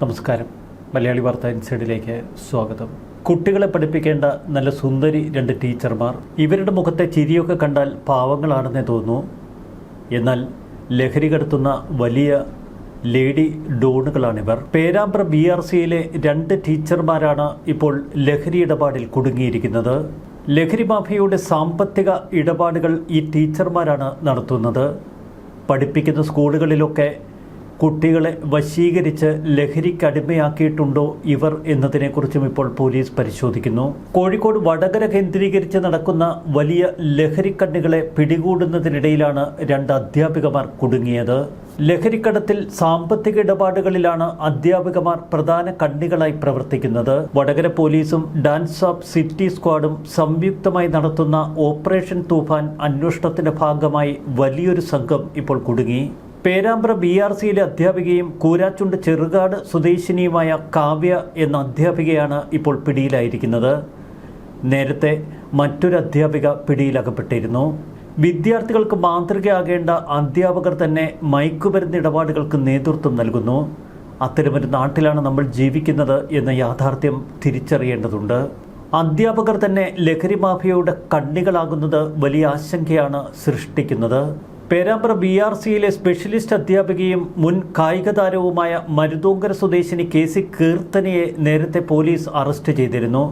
നമസ്കാരം. മലയാളി വാർത്ത ഇൻസൈഡിലേക്ക് സ്വാഗതം. കുട്ടികളെ പഠിപ്പിക്കേണ്ട നല്ല സുന്ദരി രണ്ട് ടീച്ചർമാർ. ഇവരുടെ മുഖത്തെ ചിരിയൊക്കെ കണ്ടാൽ പാവങ്ങളാണെന്നേ തോന്നുന്നു. എന്നാൽ ലഹരി കടത്തുന്ന വലിയ ലേഡി ഡോണുകളാണിവർ. പേരാമ്പ്ര BRCയിലെ രണ്ട് ടീച്ചർമാരാണ് ഇപ്പോൾ ലഹരി ഇടപാടിൽ കുടുങ്ങിയിരിക്കുന്നത്. ലഹരി മാഫിയയുടെ സാമ്പത്തിക ഇടപാടുകൾ ഈ ടീച്ചർമാരാണ് നടത്തുന്നത്. പഠിപ്പിക്കുന്ന സ്കൂളുകളിലൊക്കെ കുട്ടികളെ വശീകരിച്ച് ലഹരിക്കടിമയാക്കിയിട്ടുണ്ടോ ഇവർ എന്നതിനെക്കുറിച്ചും ഇപ്പോൾ പോലീസ് പരിശോധിക്കുന്നു. കോഴിക്കോട് വടകര കേന്ദ്രീകരിച്ച് നടക്കുന്ന വലിയ ലഹരിക്കണ്ണികളെ പിടികൂടുന്നതിനിടയിലാണ് രണ്ട് അധ്യാപികമാർ കുടുങ്ങിയത്. ലഹരിക്കടത്തിൽ സാമ്പത്തിക ഇടപാടുകളിലാണ് അധ്യാപികമാർ പ്രധാന കണ്ണികളായി പ്രവർത്തിക്കുന്നത്. വടകര പോലീസും ഡാൻസ് ഓഫ് സിറ്റി സ്ക്വാഡും സംയുക്തമായി നടത്തുന്ന ഓപ്പറേഷൻ തൂഫാൻ അന്വേഷണത്തിന്റെ ഭാഗമായി വലിയൊരു സംഘം ഇപ്പോൾ കുടുങ്ങി. പേരാമ്പ്ര BRCയിലെ അധ്യാപികയും കൂരാച്ചുണ്ട് ചെറുകാട് സ്വദേശിനിയുമായ കാവ്യ എന്ന അധ്യാപികയാണ് ഇപ്പോൾ പിടിയിലായിരിക്കുന്നത്. നേരത്തെ മറ്റൊരു അധ്യാപിക പിടിയിലകപ്പെട്ടിരുന്നു. വിദ്യാർത്ഥികൾക്ക് മാതൃകയാകേണ്ട അധ്യാപകർ തന്നെ മയക്കുമരുന്ന് ഇടപാടുകൾക്ക് നേതൃത്വം നൽകുന്നു. അത്തരമൊരു നാട്ടിലാണ് നമ്മൾ ജീവിക്കുന്നത് എന്ന യാഥാർത്ഥ്യം തിരിച്ചറിയേണ്ടതുണ്ട്. അധ്യാപകർ തന്നെ ലഹരി മാഫിയയുടെ കണ്ണികളാകുന്നത് വലിയ ആശങ്കയാണ് സൃഷ്ടിക്കുന്നത്. പേരാമ്പ്ര BRCയിലെ സ്പെഷ്യലിസ്റ്റ് അധ്യാപികയും മുൻ കായിക താരവുമായ മരുതോങ്കര സ്വദേശിനി KC കീർത്തനയെ നേരത്തെ പോലീസ് അറസ്റ്റ് ചെയ്തിരുന്നു.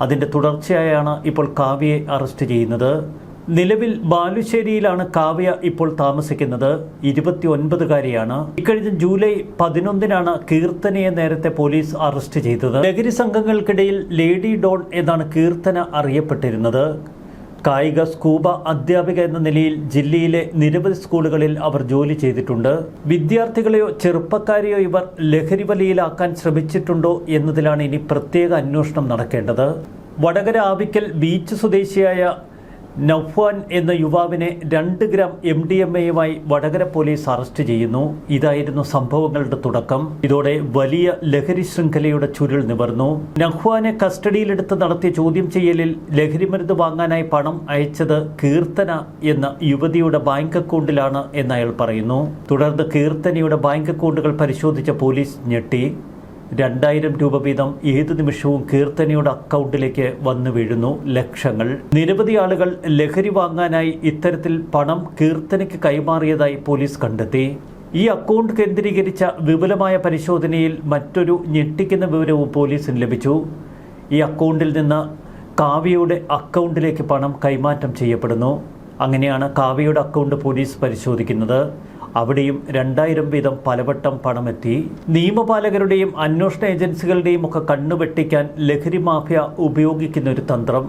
അതിൻ്റെ തുടർച്ചയായാണ് ഇപ്പോൾ കാവ്യയെ അറസ്റ്റ് ചെയ്യുന്നത്. നിലവിൽ ബാലുശ്ശേരിയിലാണ് കാവ്യ ഇപ്പോൾ താമസിക്കുന്നത്. 29കാരിയാണ്. ഇക്കഴിഞ്ഞ ജൂലൈ 11 കീർത്തനയെ നേരത്തെ പോലീസ് അറസ്റ്റ് ചെയ്തത്. ലഹരി സംഘങ്ങൾക്കിടയിൽ ലേഡി ഡോൺ എന്നാണ് കീർത്തന അറിയപ്പെട്ടിരുന്നത്. കായിക സ്കൂബ അധ്യാപിക എന്ന നിലയിൽ ജില്ലയിലെ നിരവധി സ്കൂളുകളിൽ അവർ ജോലി ചെയ്തിട്ടുണ്ട്. വിദ്യാർത്ഥികളെയോ ചെറുപ്പക്കാരെയോ ഇവർ ലഹരി വലയിലാക്കാൻ ശ്രമിച്ചിട്ടുണ്ടോ എന്നതിലാണ് ഇനി പ്രത്യേക അന്വേഷണം നടക്കേണ്ടത്. വടകര ആവിക്കൽ ബീച്ച് സ്വദേശിയായ നൗഫാൻ എന്ന യുവാവിനെ 2 ഗ്രാം MDMAയുമായി വടകര പോലീസ് അറസ്റ്റ് ചെയ്യുന്നു. ഇതായിരുന്നു സംഭവങ്ങളുടെ തുടക്കം. ഇതോടെ വലിയ ലഹരി ശൃംഖലയുടെ ചുരുൾ നിവർന്നു. നൗഫാനെ കസ്റ്റഡിയിലെടുത്ത് നടത്തിയ ചോദ്യം ചെയ്യലിൽ ലഹരിമരുന്ന് വാങ്ങാനായി പണം അയച്ചത് കീർത്തന എന്ന യുവതിയുടെ ബാങ്ക് അക്കൗണ്ടിലാണ് എന്ന് അയാൾ പറയുന്നു. തുടർന്ന് കീർത്തനയുടെ ബാങ്ക് അക്കൗണ്ടുകൾ പരിശോധിച്ച പോലീസ് ഞെട്ടി. 2000 രൂപ വീതം ഏതു നിമിഷവും കീർത്തനയുടെ അക്കൗണ്ടിലേക്ക് വന്നു വീഴുന്നു ലക്ഷങ്ങൾ. നിരവധി ആളുകൾ ലഹരി വാങ്ങാനായി ഇത്തരത്തിൽ പണം കീർത്തനയ്ക്ക് കൈമാറിയതായി പോലീസ് കണ്ടെത്തി. ഈ അക്കൗണ്ട് കേന്ദ്രീകരിച്ച വിപുലമായ പരിശോധനയിൽ മറ്റൊരു ഞെട്ടിക്കുന്ന വിവരവും പോലീസിന് ലഭിച്ചു. ഈ അക്കൗണ്ടിൽ നിന്ന് കാവ്യയുടെ അക്കൗണ്ടിലേക്ക് പണം കൈമാറ്റം ചെയ്യപ്പെടുന്നു. അങ്ങനെയാണ് കാവ്യയുടെ അക്കൗണ്ട് പോലീസ് പരിശോധിക്കുന്നത്. അവിടെയും 2000 വീതം പലവട്ടം പണമെത്തി. നിയമപാലകരുടെയും അന്വേഷണ ഏജൻസികളുടെയും ഒക്കെ കണ്ണുവെട്ടിക്കാൻ ലഹരി മാഫിയ ഉപയോഗിക്കുന്ന ഒരു തന്ത്രം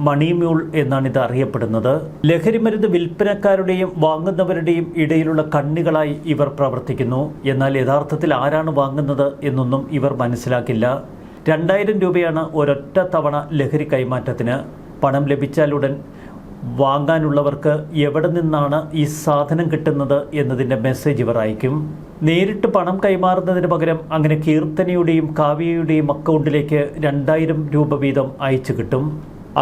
മണി മ്യൂൾ എന്നാണ് ഇത് അറിയപ്പെടുന്നത്. ലഹരി മരുന്ന് വിൽപ്പനക്കാരുടെയും വാങ്ങുന്നവരുടെയും ഇടയിലുള്ള കണ്ണികളായി ഇവർ പ്രവർത്തിക്കുന്നു. എന്നാൽ യഥാർത്ഥത്തിൽ ആരാണ് വാങ്ങുന്നത് എന്നൊന്നും ഇവർ മനസ്സിലാക്കില്ല. 2000 രൂപയാണ് ഒരൊറ്റ തവണ ലഹരി കൈമാറ്റത്തിന്. പണം ലഭിച്ചാലുടൻ വാങ്ങാനുള്ളവർക്ക് എവിടെ നിന്നാണ് ഈ സാധനം കിട്ടുന്നത് എന്നതിൻ്റെ മെസ്സേജ് ഇവർ അയക്കും. നേരിട്ട് പണം കൈമാറുന്നതിന് പകരം അങ്ങനെ കീർത്തനയുടെയും കാവ്യയുടെയും അക്കൗണ്ടിലേക്ക് 2000 രൂപ വീതം അയച്ചു കിട്ടും.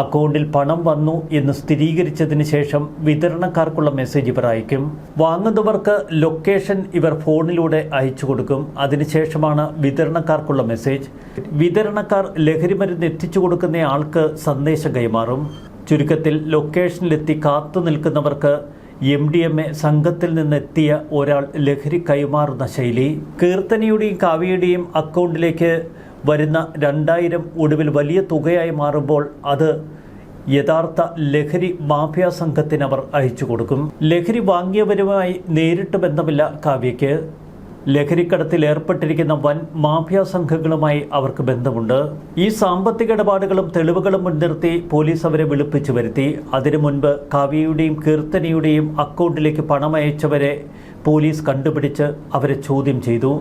അക്കൗണ്ടിൽ പണം വന്നു എന്ന് സ്ഥിരീകരിച്ചതിന് ശേഷം വിതരണക്കാർക്കുള്ള മെസ്സേജ് ഇവർ അയക്കും. വാങ്ങുന്നവർക്ക് ലൊക്കേഷൻ ഇവർ ഫോണിലൂടെ അയച്ചു കൊടുക്കും. അതിനുശേഷമാണ് വിതരണക്കാർക്കുള്ള മെസ്സേജ്. വിതരണക്കാർ ലഹരി മരുന്ന് എത്തിച്ചു കൊടുക്കുന്ന ആൾക്ക് സന്ദേശം കൈമാറും. ചുരുക്കത്തിൽ ലൊക്കേഷനിലെത്തി കാത്തു നിൽക്കുന്നവർക്ക് MDMA സംഘത്തിൽ നിന്നെത്തിയ ഒരാൾ ലഹരി കൈമാറുന്ന ശൈലി. കീർത്തനയുടെയും കാവ്യയുടെയും അക്കൗണ്ടിലേക്ക് വരുന്ന 2000 ഒടുവിൽ വലിയ തുകയായി മാറുമ്പോൾ അത് യഥാർത്ഥ ലഹരി മാഫിയ സംഘത്തിന് അവർ അയച്ചു കൊടുക്കും. ലഹരി വാങ്ങിയവരുമായി നേരിട്ട് ബന്ധമില്ല കാവ്യയ്ക്ക്. ലഹരിക്കടത്തിൽ ഏർപ്പെട്ടിരിക്കുന്ന വൻ മാഫിയ സംഘങ്ങളുമായി അവർക്ക് ബന്ധമുണ്ട്. ഈ സാമ്പത്തിക ഇടപാടുകളും തെളിവുകളും മുൻനിർത്തി പോലീസ് അവരെ വിളിപ്പിച്ചു വരുത്തി. അതിനു മുൻപ് കാവ്യയുടെയും കീർത്തനയുടെയും അക്കൗണ്ടിലേക്ക് പണം അയച്ചവരെ പോലീസ് കണ്ടുപിടിച്ച് അവരെ ചോദ്യം ചെയ്തു.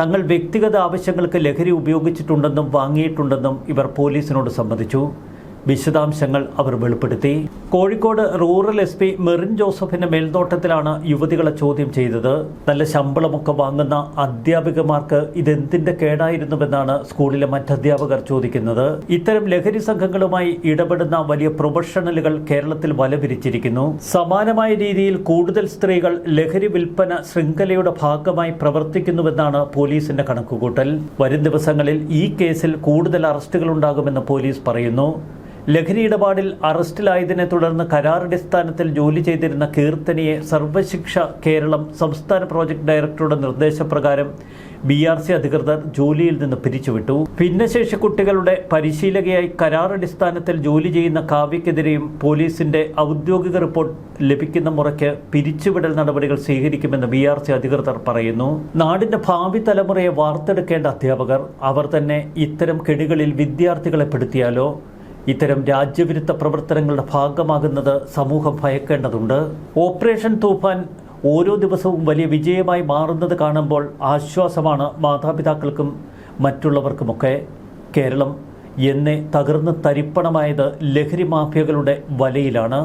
തങ്ങൾ വ്യക്തിഗത ആവശ്യങ്ങൾക്ക് ലഹരി ഉപയോഗിച്ചിട്ടുണ്ടെന്നും വാങ്ങിയിട്ടുണ്ടെന്നും ഇവർ പോലീസിനോട് സമ്മതിച്ചു. വിശദാംശങ്ങൾ അവർ വെളിപ്പെടുത്തി. കോഴിക്കോട് റൂറൽ SP മെറിൻ ജോസഫിന്റെ മേൽനോട്ടത്തിലാണ് യുവതികളെ ചോദ്യം ചെയ്തത്. നല്ല ശമ്പളമൊക്കെ വാങ്ങുന്ന അധ്യാപികമാർക്ക് ഇതെന്തിന്റെ കേടായിരുന്നുവെന്നാണ് സ്കൂളിലെ മറ്റധ്യാപകർ ചോദിക്കുന്നത്. ഇത്തരം ലഹരി സംഘങ്ങളുമായി ഇടപെടുന്ന വലിയ പ്രൊഫഷണലുകൾ കേരളത്തിൽ വലവിരിച്ചിരിക്കുന്നു. സമാനമായ രീതിയിൽ കൂടുതൽ സ്ത്രീകൾ ലഹരി വിൽപ്പന ശൃംഖലയുടെ ഭാഗമായി പ്രവർത്തിക്കുന്നുവെന്നാണ് പോലീസിന്റെ കണക്കുകൂട്ടൽ. വരും ദിവസങ്ങളിൽ ഈ കേസിൽ കൂടുതൽ അറസ്റ്റുകൾ ഉണ്ടാകുമെന്ന് പോലീസ് പറയുന്നു. ലഹരി ഇടപാടിൽ അറസ്റ്റിലായതിനെ തുടർന്ന് കരാറടിസ്ഥാനത്തിൽ ജോലി ചെയ്തിരുന്ന കീർത്തനിയെ സർവശിക്ഷ കേരളം സംസ്ഥാന പ്രോജക്ട് ഡയറക്ടറുടെ നിർദ്ദേശപ്രകാരം BRC അധികൃതർ ജോലിയിൽ നിന്ന് പിരിച്ചുവിട്ടു. ഭിന്നശേഷി കുട്ടികളുടെ പരിശീലകയായി കരാറടിസ്ഥാനത്തിൽ ജോലി ചെയ്യുന്ന കാവ്യക്കെതിരെയും പോലീസിന്റെ ഔദ്യോഗിക റിപ്പോർട്ട് ലഭിക്കുന്ന മുറയ്ക്ക് പിരിച്ചുവിടൽ നടപടികൾ സ്വീകരിക്കുമെന്ന് BRC അധികൃതർ പറയുന്നു. നാടിന്റെ ഭാവി തലമുറയെ വാർത്തെടുക്കേണ്ട അധ്യാപകർ അവർ തന്നെ ഇത്തരം കെണികളിൽ വിദ്യാർത്ഥികളെ പെടുത്തിയാലോ? ഇത്തരം രാജ്യവിരുദ്ധ പ്രവർത്തനങ്ങളുടെ ഭാഗമാകുന്നത് സമൂഹം ഭയക്കേണ്ടതുണ്ട്. ഓപ്പറേഷൻ തൂഫാൻ ഓരോ ദിവസവും വലിയ വിജയമായി മാറുന്നത് കാണുമ്പോൾ ആശ്വാസമാണ് മാതാപിതാക്കൾക്കും മറ്റുള്ളവർക്കുമൊക്കെ. കേരളം എന്നെ തകർന്ന് തരിപ്പണമായത് ലഹരി മാഫിയകളുടെ വലയിലാണ്.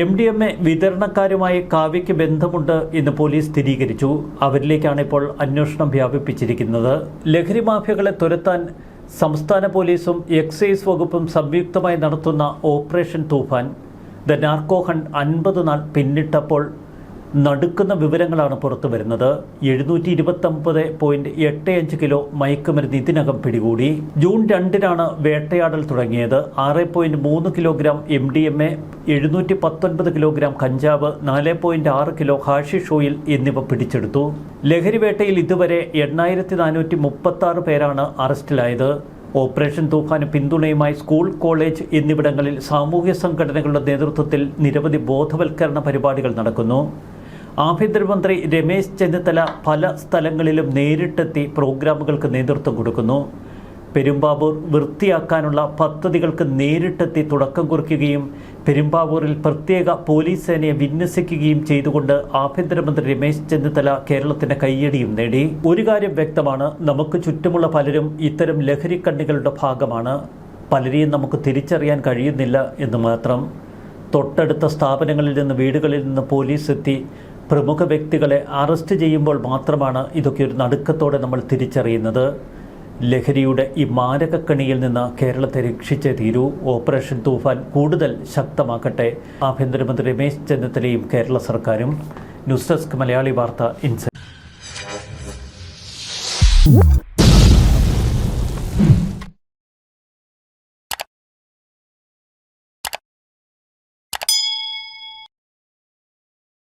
MDMA വിതരണക്കാരുമായി കാവ്യയ്ക്ക് ബന്ധമുണ്ട് എന്ന് പോലീസ് സ്ഥിരീകരിച്ചു. അവരിലേക്കാണ് ഇപ്പോൾ അന്വേഷണം വ്യാപിപ്പിച്ചിരിക്കുന്നത്. ലഹരി മാഫിയകളെ തുരത്താൻ സംസ്ഥാന പോലീസും എക്സൈസ് വകുപ്പും സംയുക്തമായി നടത്തുന്ന operation Toofan the narco hunt 50 നാൾ പിന്നിട്ടപ്പോൾ നടുക്കുന്ന വിവരങ്ങളാണ് പുറത്തു വരുന്നത്. 729.85 കിലോ മയക്കുമരുന്ന് ഇതിനകം പിടികൂടി. ജൂൺ 2-നാണ് വേട്ടയാടൽ തുടങ്ങിയത്. 6.3 കിലോഗ്രാം MDMA, 719 കിലോഗ്രാം കഞ്ചാവ്, 4.6 കിലോ ഹാഷിഷ് ഓയിൽ എന്നിവ പിടിച്ചെടുത്തു. ലഹരി വേട്ടയിൽ ഇതുവരെ 8436 പേരാണ് അറസ്റ്റിലായത്. ഓപ്പറേഷൻ തൂഫാന് പിന്തുണയുമായി സ്കൂൾ, കോളേജ് എന്നിവിടങ്ങളിൽ സാമൂഹ്യ സംഘടനകളുടെ നേതൃത്വത്തിൽ നിരവധി ബോധവൽക്കരണ പരിപാടികൾ നടക്കുന്നു. ആഭ്യന്തരമന്ത്രി രമേശ് ചെന്നിത്തല പല സ്ഥലങ്ങളിലും നേരിട്ടെത്തി പ്രോഗ്രാമുകൾക്ക് നേതൃത്വം കൊടുക്കുന്നു. പെരുമ്പാവൂർ വൃത്തിയാക്കാനുള്ള പദ്ധതികൾക്ക് നേരിട്ടെത്തി തുടക്കം കുറിക്കുകയും പെരുമ്പാവൂരിൽ പ്രത്യേക പോലീസ് സേനയെ വിന്യസിക്കുകയും ചെയ്തുകൊണ്ട് ആഭ്യന്തരമന്ത്രി രമേശ് ചെന്നിത്തല കേരളത്തിന്റെ കയ്യടിയും നേടി. ഒരു കാര്യം വ്യക്തമാണ്, നമുക്ക് ചുറ്റുമുള്ള പലരും ഇത്തരം ലഹരിക്കണ്ണികളുടെ ഭാഗമാണ്. പലരെയും നമുക്ക് തിരിച്ചറിയാൻ കഴിയുന്നില്ല എന്ന് മാത്രം. തൊട്ടടുത്ത സ്ഥാപനങ്ങളിൽ നിന്ന്, വീടുകളിൽ നിന്ന് പോലീസ് എത്തി പ്രമുഖ വ്യക്തികളെ അറസ്റ്റ് ചെയ്യുമ്പോൾ മാത്രമാണ് ഇതൊക്കെ ഒരു നടുക്കത്തോടെ നമ്മൾ തിരിച്ചറിയുന്നത്. ലഹരിയുടെ ഈ മാരകക്കണിയിൽ നിന്ന് കേരളത്തെ രക്ഷിച്ചേ തീരൂ. ഓപ്പറേഷൻ തൂഫാൻ കൂടുതൽ ശക്തമാക്കട്ടെ ആഭ്യന്തരമന്ത്രി രമേശ് ചെന്നിത്തലയും കേരള സർക്കാരും. ന്യൂസ് ഡെസ്ക് മലയാളി വാർത്ത ഇൻസൈറ്റ്.